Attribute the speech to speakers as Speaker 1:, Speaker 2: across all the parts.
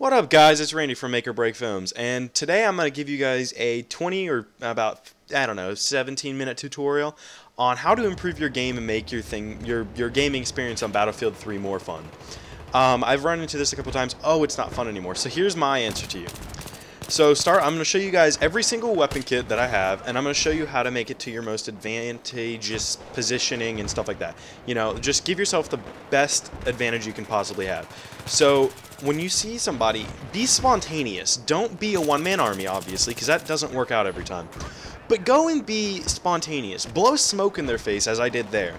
Speaker 1: What up, guys? It's Randy from Make or Break Films, and today I'm going to give you guys a 20 or about, I don't know, 17-minute tutorial on how to improve your game and make your gaming experience on Battlefield 3 more fun. I've run into this a couple times. Oh, it's not fun anymore. So here's my answer to you. I'm going to show you guys every single weapon kit that I have, and I'm going to show you how to make it to your most advantageous positioning and stuff like that. You know, just give yourself the best advantage you can possibly have. So when you see somebody, be spontaneous. Don't be a one-man army, obviously, because that doesn't work out every time. But go and be spontaneous. Blow smoke in their face, as I did there.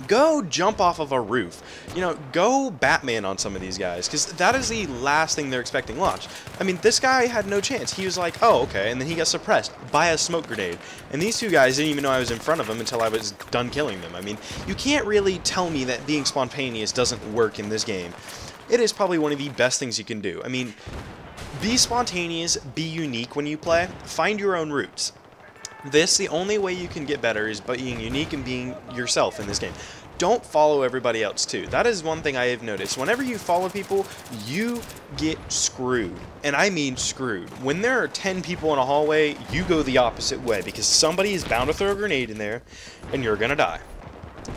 Speaker 1: Go jump off of a roof. You know, go Batman on some of these guys, because that is the last thing they're expecting. Watch. I mean, this guy had no chance. He was like, oh, okay, and then he got suppressed by a smoke grenade. And these two guys didn't even know I was in front of them until I was done killing them. I mean, you can't really tell me that being spontaneous doesn't work in this game. It is probably one of the best things you can do. I mean, be spontaneous, be unique when you play, find your own routes. The only way you can get better is by being unique and being yourself in this game. Don't follow everybody else too. That is one thing I have noticed. Whenever you follow people, you get screwed. And I mean screwed. When there are 10 people in a hallway, you go the opposite way because somebody is bound to throw a grenade in there and you're gonna die.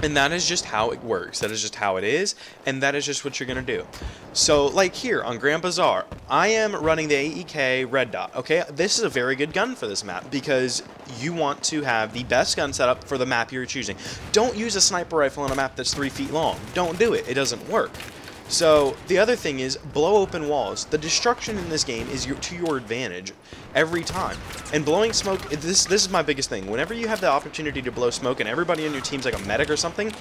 Speaker 1: And that is just how it works. That is just how it is, and that is just what you're going to do. So, like here on Grand Bazaar, I am running the AEK Red Dot, okay? This is a very good gun for this map because you want to have the best gun setup for the map you're choosing. Don't use a sniper rifle on a map that's 3 feet long. Don't do it. It doesn't work. So, the other thing is, blow open walls. The destruction in this game is to your advantage every time. And blowing smoke, this is my biggest thing. Whenever you have the opportunity to blow smoke and everybody on your team's like a medic or something,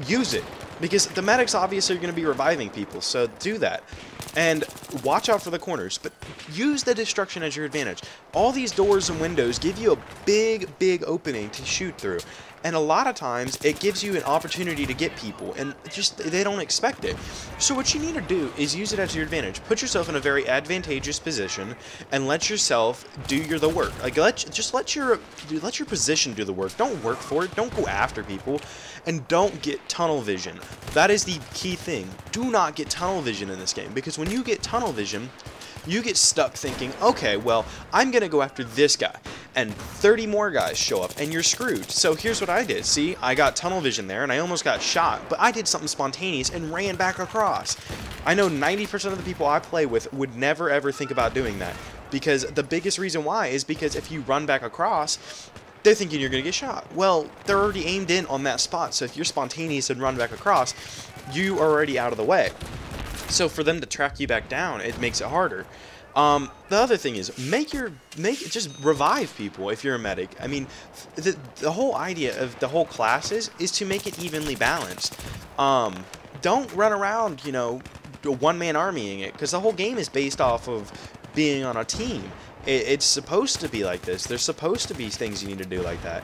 Speaker 1: use it. Because the medics obviously are going to be reviving people, so do that. And watch out for the corners, but use the destruction as your advantage. All these doors and windows give you a big opening to shoot through. And a lot of times, it gives you an opportunity to get people, and just they don't expect it. So what you need to do is use it as your advantage. Put yourself in a very advantageous position, and let yourself do the work. Like let your position do the work. Don't work for it. Don't go after people, and don't get tunnel vision. That is the key thing. Do not get tunnel vision in this game, because when you get tunnel vision, you get stuck thinking, okay, well, I'm going to go after this guy, and 30 more guys show up, and you're screwed. So here's what I did. See, I got tunnel vision there, and I almost got shot, but I did something spontaneous and ran back across. I know 90% of the people I play with would never, ever think about doing that, because the biggest reason why is because if you run back across, they're thinking you're going to get shot. Well, they're already aimed in on that spot, so if you're spontaneous and run back across, you are already out of the way. So for them to track you back down, it makes it harder. The other thing is, just revive people if you're a medic. I mean, the whole idea of the whole class is to make it evenly balanced. Don't run around, you know, one-man armying it, because the whole game is based off of being on a team. It's supposed to be like this. There's supposed to be things you need to do like that.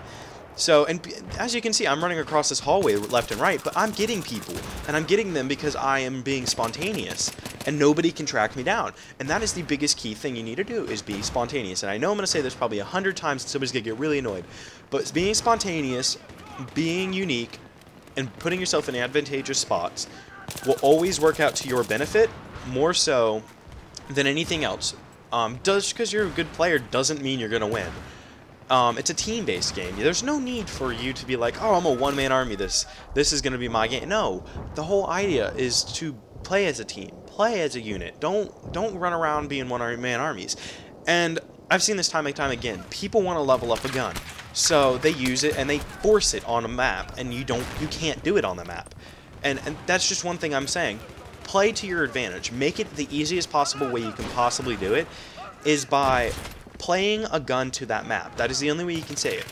Speaker 1: So, and as you can see, I'm running across this hallway left and right, but I'm getting people, and I'm getting them because I am being spontaneous, and nobody can track me down. And that is the biggest key thing you need to do, is be spontaneous. And I know I'm going to say this probably 100 times, and somebody's going to get really annoyed, but being spontaneous, being unique, and putting yourself in advantageous spots will always work out to your benefit, more so than anything else. Just because you're a good player doesn't mean you're going to win. It's a team-based game. There's no need for you to be like, oh, I'm a one-man army, this is going to be my game. No, the whole idea is to play as a team, play as a unit. Don't run around being one-man armies. And I've seen this time and time again. People want to level up a gun, so they use it and they force it on a map, and you can't do it on the map. And that's just one thing I'm saying. Play to your advantage. Make it the easiest possible way you can possibly do it, is by playing a gun to that map. That is the only way you can say it.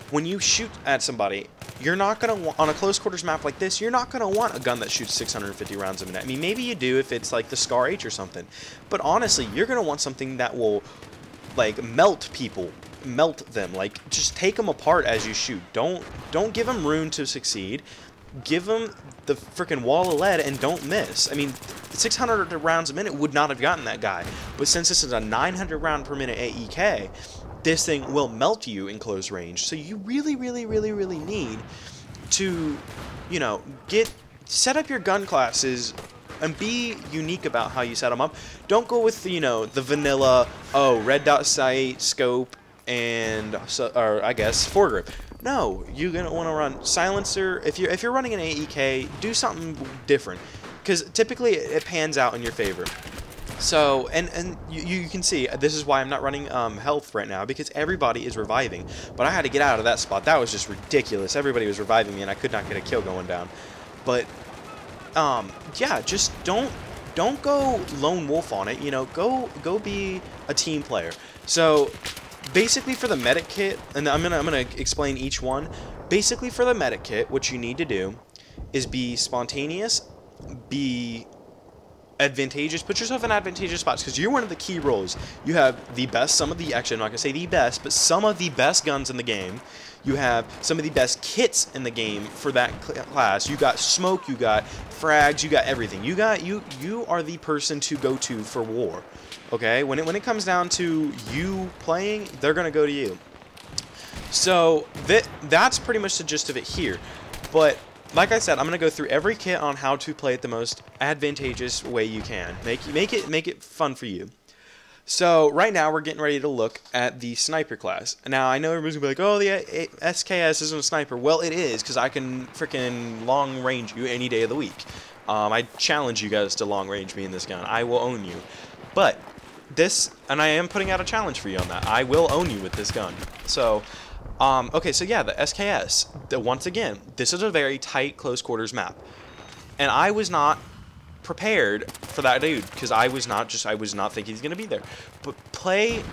Speaker 1: When you shoot at somebody, you're not going to, on a close quarters map like this, you're not going to want a gun that shoots 650 rounds a minute. I mean, maybe you do if it's like the Scar H or something, but honestly, you're going to want something that will, like, melt people, melt them, like, just take them apart as you shoot. Don't give them room to succeed. Give them the freaking wall of lead and don't miss. I mean, 600 rounds a minute would not have gotten that guy. But since this is a 900 round per minute AEK, this thing will melt you in close range. So you really need to, you know, set up your gun classes and be unique about how you set them up. Don't go with the vanilla, oh, red dot sight, scope, and or I guess foregrip. No, you're gonna want to run silencer. If you're running an AEK, do something different, because typically it pans out in your favor. So, and you can see, this is why I'm not running health right now, because everybody is reviving. But I had to get out of that spot. That was just ridiculous. Everybody was reviving me, and I could not get a kill going down. But, yeah, just don't go lone wolf on it. You know, go be a team player. So, basically for the medic kit, and I'm gonna explain each one. Basically for the medic kit, what you need to do is be spontaneous, be advantageous, put yourself in advantageous spots, because you're one of the key roles. You have the best, actually I'm not going to say the best, but some of the best guns in the game. You have some of the best kits in the game for that class. You got smoke, you got frags, you got everything. You are the person to go to for war. Okay? When it comes down to you playing, they're going to go to you. So that's pretty much the gist of it here. But like I said, I'm going to go through every kit on how to play it the most advantageous way you can. Make it fun for you. So right now we're getting ready to look at the sniper class. Now I know everybody's going to be like, oh, the SKS isn't a sniper. Well, it is, because I can freaking long range you any day of the week. I challenge you guys to long range me in this gun. I will own you. But this, and I am putting out a challenge for you on that. I will own you with this gun. So okay, so yeah, the SKS, once again, this is a very tight, close quarters map. And I was not prepared for that dude, because I was not thinking he's going to be there. But play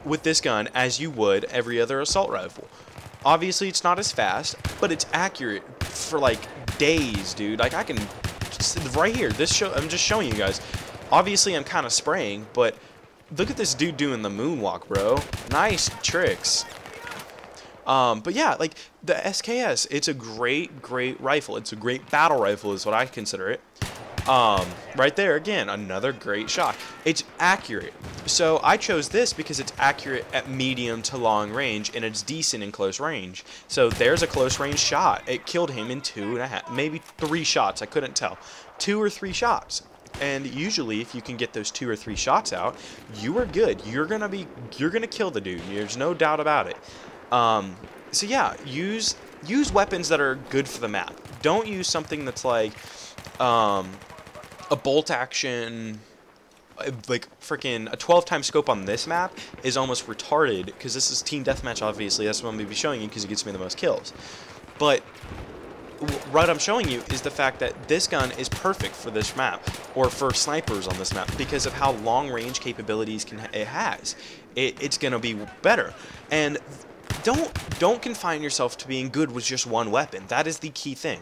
Speaker 1: with this gun as you would every other assault rifle. Obviously, it's not as fast, but it's accurate for, like, days, dude. Like, I can, right here, I'm just showing you guys. Obviously, I'm kind of spraying, but look at this dude doing the moonwalk, bro. Nice tricks. But yeah, like the SKS, it's a great rifle. It's a great battle rifle is what I consider it. Right there, again, another great shot. It's accurate. So I chose this because it's accurate at medium to long range, and it's decent in close range. So there's a close range shot. It killed him in 2.5, maybe 3 shots. I couldn't tell. 2 or 3 shots. And usually, if you can get those 2 or 3 shots out, you are good. You're gonna kill the dude. There's no doubt about it. So yeah, use weapons that are good for the map. Don't use something that's like a bolt action, like freaking a 12-time scope on this map is almost retarded, because this is team deathmatch. Obviously, that's what I'm gonna be showing you because it gets me the most kills. But what I'm showing you is the fact that this gun is perfect for this map, or for snipers on this map, because of how long range capabilities it has. It's gonna be better. And don't confine yourself to being good with just one weapon. That is the key thing.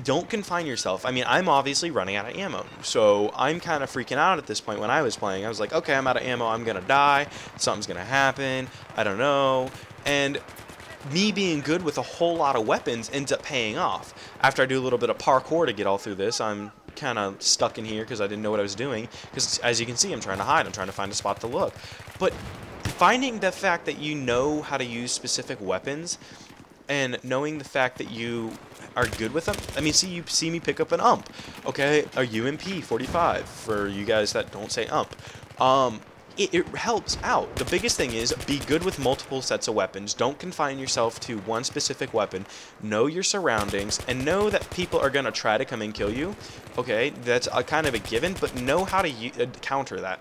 Speaker 1: Don't confine yourself. I mean, I'm obviously running out of ammo, so I'm kind of freaking out at this point. When I was playing, I was like, okay, I'm out of ammo, I'm gonna die, something's gonna happen, I don't know. And me being good with a whole lot of weapons ends up paying off. After I do a little bit of parkour to get all through this, I'm kind of stuck in here because I didn't know what I was doing, because as you can see, I'm trying to hide, I'm trying to find a spot to look. But finding the fact that you know how to use specific weapons, and knowing the fact that you are good with them. I mean, you see me pick up an ump, okay, a UMP 45 for you guys that don't say ump. It helps out. The biggest thing is be good with multiple sets of weapons. Don't confine yourself to one specific weapon. Know your surroundings, and know that people are going to try to come and kill you. Okay, that's a kind of a given, but know how to counter that.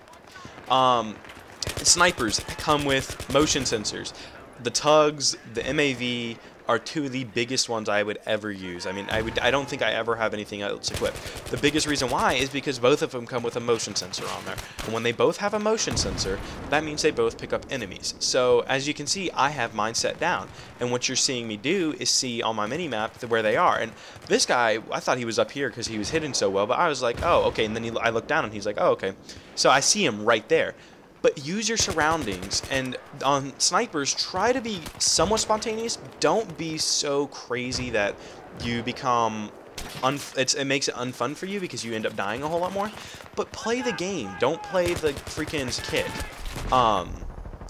Speaker 1: Snipers come with motion sensors. The tugs, the MAV are 2 of the biggest ones I would ever use. I mean, I don't think I ever have anything else equipped. The biggest reason why is because both of them come with a motion sensor on there. And when they both have a motion sensor, that means they both pick up enemies. So as you can see, I have mine set down. And what you're seeing me do is see on my mini-map where they are. And this guy, I thought he was up here because he was hidden so well, but I was like, oh, okay. And then I looked down and he's like, oh, okay. So I see him right there. But use your surroundings, and on snipers, try to be somewhat spontaneous. Don't be so crazy that you become, it makes it unfun for you because you end up dying a whole lot more. But play the game. Don't play the freaking kit.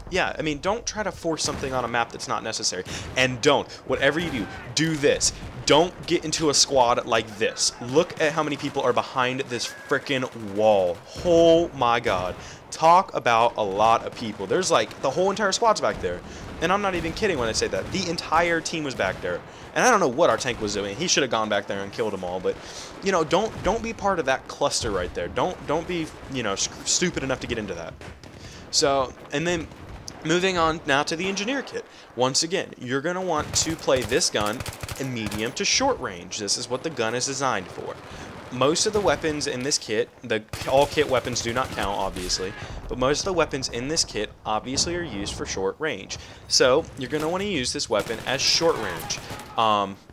Speaker 1: Yeah, I mean, don't try to force something on a map that's not necessary. And whatever you do, do this. don't get into a squad like this. Look at how many people are behind this freaking wall. Oh my god. Talk about a lot of people. There's like the whole entire squad's back there. And I'm not even kidding when I say that. The entire team was back there. And I don't know what our tank was doing. He should have gone back there and killed them all. But, you know, don't be part of that cluster right there. Don't be, you know, stupid enough to get into that. So, and then moving on now to the engineer kit. Once again, you're going to want to play this gun in medium to short range. This is what the gun is designed for. Most of the weapons in this kit, all kit weapons do not count, obviously, but most of the weapons in this kit obviously are used for short range. So you're going to want to use this weapon as short range.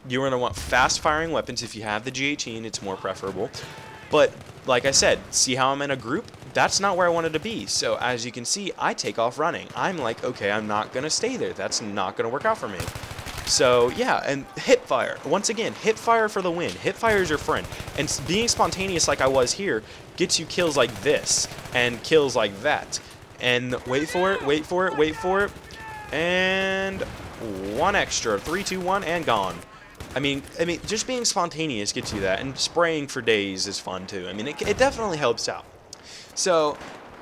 Speaker 1: You're going to want fast firing weapons. If you have the G18, it's more preferable. But like I said, see how I'm in a group? That's not where I wanted to be. So as you can see, I take off running. I'm like, okay, I'm not going to stay there. That's not going to work out for me. So yeah, and hip fire. Once again, hip fire for the win. Hip fire is your friend. And being spontaneous like I was here gets you kills like this and kills like that. And wait for it, wait for it, wait for it. And one extra. 3, 2, 1, and gone. I mean, just being spontaneous gets you that, and spraying for days is fun too. I mean, it definitely helps out. So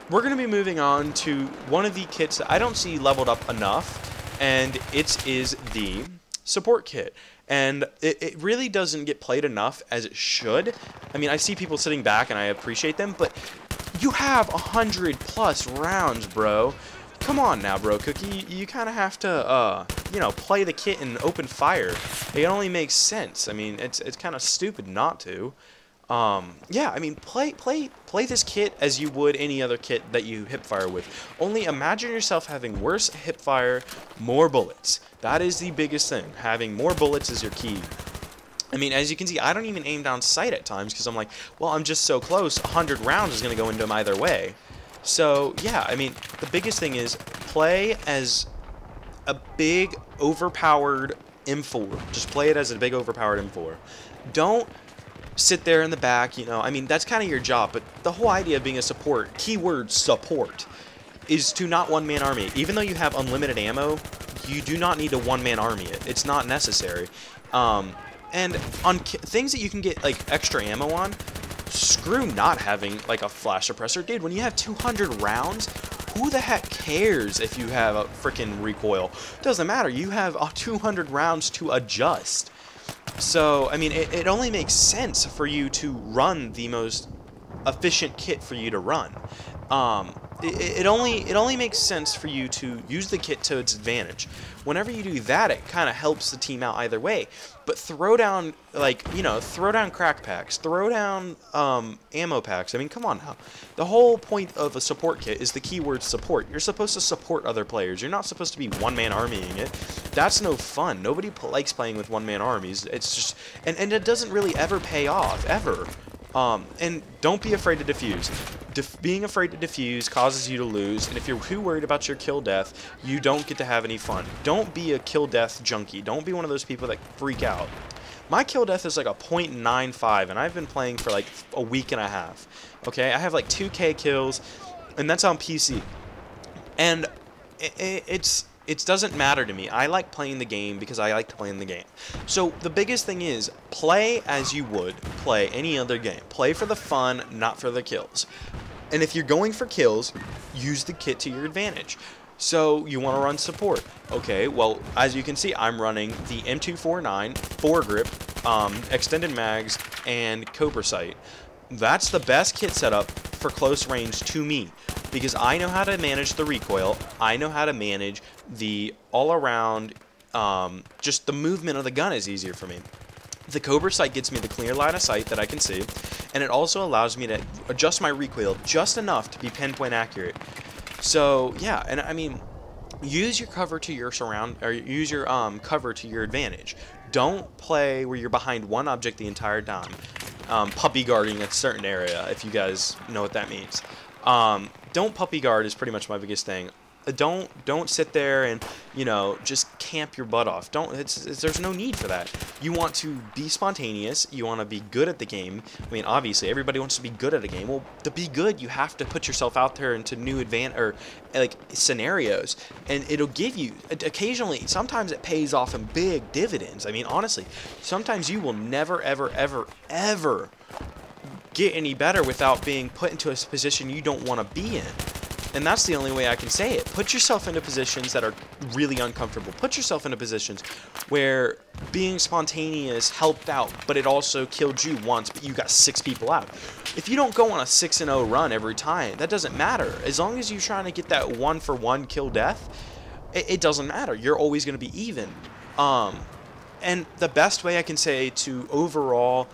Speaker 1: we're going to be moving on to one of the kits that I don't see leveled up enough, and it is the support kit. And it really doesn't get played enough as it should. I mean, I see people sitting back and I appreciate them, but you have 100+ rounds, bro. Come on now, bro, Cookie. You kind of have to, you know, play the kit in open fire. It only makes sense. I mean, it's kind of stupid not to. Yeah, I mean, play this kit as you would any other kit that you hipfire with. Only imagine yourself having worse hipfire, more bullets. That is the biggest thing. Having more bullets is your key. I mean, as you can see, I don't even aim down sight at times because I'm like, well, I'm just so close. 100 rounds is going to go into them either way. So, yeah, I mean, the biggest thing is play as a big, overpowered M4. Just play it as a big, overpowered M4. Don't sit there in the back, you know. I mean, that's kind of your job, but the whole idea of being a support, keyword support, is to not one-man army it. Even though you have unlimited ammo, you do not need to one-man army it. It's not necessary. And on things that you can get, like, extra ammo on, screw not having, like, a flash suppressor. Dude, when you have 200 rounds, who the heck cares if you have a freaking recoil? Doesn't matter. You have 200 rounds to adjust. So, I mean, it only makes sense for you to run the most efficient kit for you to run. It only makes sense for you to use the kit to its advantage. Whenever you do that, it kind of helps the team out either way. But throw down, like, you know, throw down crack packs, throw down ammo packs. I mean, come on now. The whole point of a support kit is the keyword support. You're supposed to support other players. You're not supposed to be one-man armying it. That's no fun. Nobody likes playing with one-man armies. It's just, and it doesn't really ever pay off, ever. And don't be afraid to defuse. Being afraid to defuse causes you to lose, and if you're too worried about your kill death, you don't get to have any fun. Don't be a kill death junkie. Don't be one of those people that freak out. My kill death is like a 0.95, and I've been playing for like a week and a half. Okay, I have like 2K kills, and that's on PC. And it doesn't matter to me. I like playing the game because I like to play in the game. So the biggest thing is play as you would play any other game. Play for the fun, not for the kills. And if you're going for kills, use the kit to your advantage. So you want to run support. Okay, well, as you can see, I'm running the M249, foregrip, extended mags, and Cobra sight. That's the best kit setup for close range to me, because I know how to manage the recoil, I know how to manage the all-around, just the movement of the gun is easier for me. The Cobra sight gets me the clear line of sight that I can see, and it also allows me to adjust my recoil just enough to be pinpoint accurate. So, yeah, and I mean, use your cover to your use your cover to your advantage. Don't play where you're behind one object the entire time. Puppy guarding a certain area, if you guys know what that means. Don't puppy guard is pretty much my biggest thing. Don't sit there and, you know, just camp your butt off. There's no need for that. You want to be spontaneous. You want to be good at the game. I mean, obviously, everybody wants to be good at a game. Well, to be good, you have to put yourself out there into new scenarios, and it'll give you occasionally. Sometimes it pays off in big dividends. I mean, honestly, sometimes you will never, ever, ever, ever get any better without being put into a position you don't want to be in. And that's the only way I can say it. Put yourself into positions that are really uncomfortable. Put yourself into positions where being spontaneous helped out, but it also killed you once, but you got 6 people out. If you don't go on a 6-0 run every time, that doesn't matter. As long as you're trying to get that 1-for-1 kill death, it doesn't matter. You're always going to be even. And the best way I can say to overall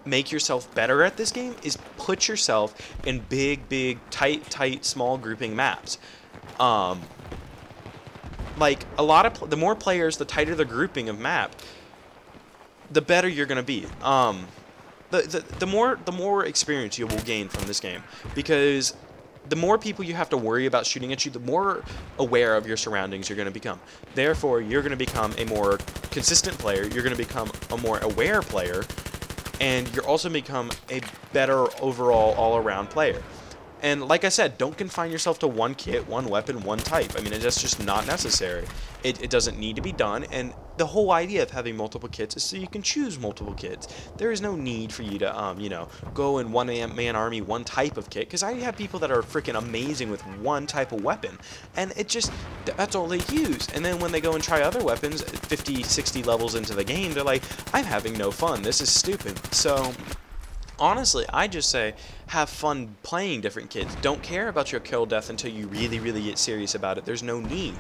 Speaker 1: make yourself better at this game is put yourself in big, tight, small grouping maps. Like the more players, the tighter the grouping of map, the better you're gonna be. The more experience you will gain from this game, because the more people you have to worry about shooting at you, the more aware of your surroundings you're going to become. Therefore, you're going to become a more consistent player, you're going to become a more aware player, and you're also become a better overall all-around player. And like I said, don't confine yourself to one kit, one weapon, one type. I mean, that's just not necessary. It doesn't need to be done, and the whole idea of having multiple kits is so you can choose multiple kits. There is no need for you to, you know, go in one-man army, one type of kit, because I have people that are freaking amazing with one type of weapon, and that's all they use. And then when they go and try other weapons, 50, 60 levels into the game, they're like, I'm having no fun. This is stupid. So honestly, I just say have fun playing different kits. Don't care about your kill death until you really get serious about it. There's no need.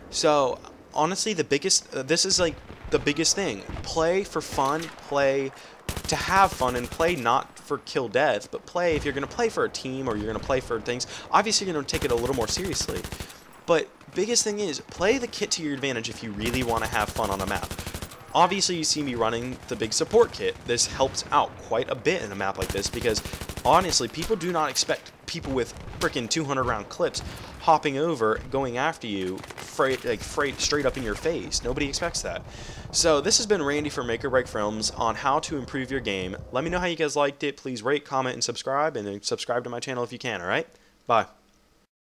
Speaker 1: So honestly, this is like the biggest thing. Play for fun, play to have fun, and play not for kill death, but play if you're going to play for a team or you're going to play for things. Obviously, you're going to take it a little more seriously. But biggest thing is play the kit to your advantage if you really want to have fun on a map. Obviously, you see me running the big support kit. This helps out quite a bit in a map like this because, honestly, people do not expect people with freaking 200-round clips hopping over, going after you, straight up in your face. Nobody expects that. So this has been Randy from Make or Break Films on how to improve your game. Let me know how you guys liked it. Please rate, comment, and subscribe to my channel if you can, alright? Bye.